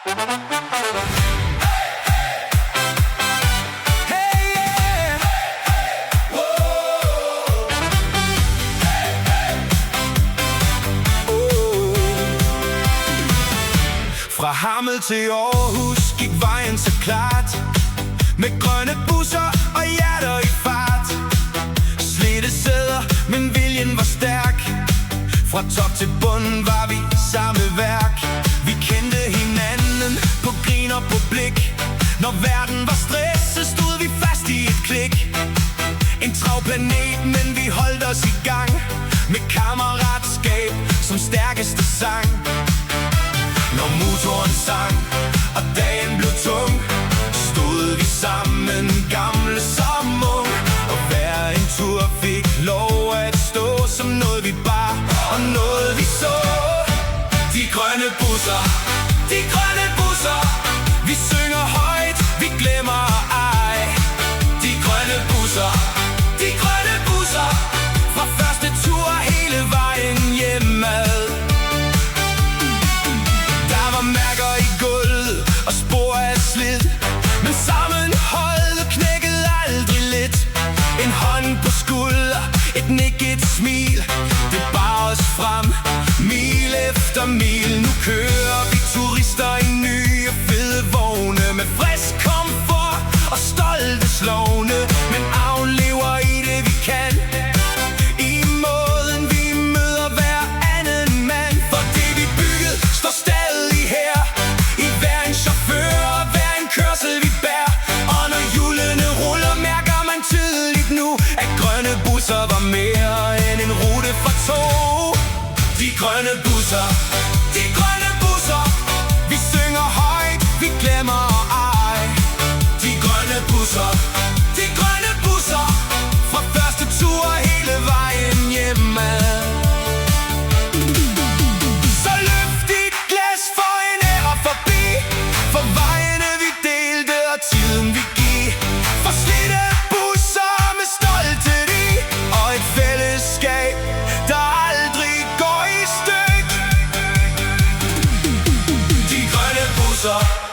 Fra Hammel til Aarhus gik vejen så klart, med grønne busser og hjerter i fart. Slidte sæder, men viljen var stærk. Fra top til bunden var vi samme værk. Vi kendte hinanden på grin og på blik. Når verden var stresset, stod vi fast i et klik. En travl planet, men vi holdt os i gang, med kammeratskab som stærkeste sang. Når motoren sang, og dagen blev tung, stod vi sammen, gamle som ung. Og hver en tur fik lov at stå som noget vi bar, og noget vi så. De grønne busser, de grønne busser, vi synger højt, vi glemmer ej. De grønne busser, de grønne busser, fra første tur hele vejen hjemad. Der var mærker i gulvet og spor af slid, men sammenholdet knækkede aldrig lidt. En hånd på skulder, et nik, et smil, det bar os frem, mil efter mil. Nu kører vi turister i nye fede vogne, med frisk komfort og stolte slovne, men aflever i det vi kan, i måden vi møder hver anden mand. For det vi byggede står stadig her, i hver en chauffør og hver en kørsel vi bærer. Og når hjulene ruller, mærker man tydeligt nu, at grønne busser var mere end en rute for tog. De grønne busser, de grønne busser, vi synger højt, vi glemmer ej. De grønne busser, de grønne busser, fra første tur hele vejen hjemad. Så løft dit glas for en ære forbi, for vejene vi delte og tiden vi gik. For slidte busser med stolthed i, og et fællesskab, der aldrig går i styk. De grønne busser.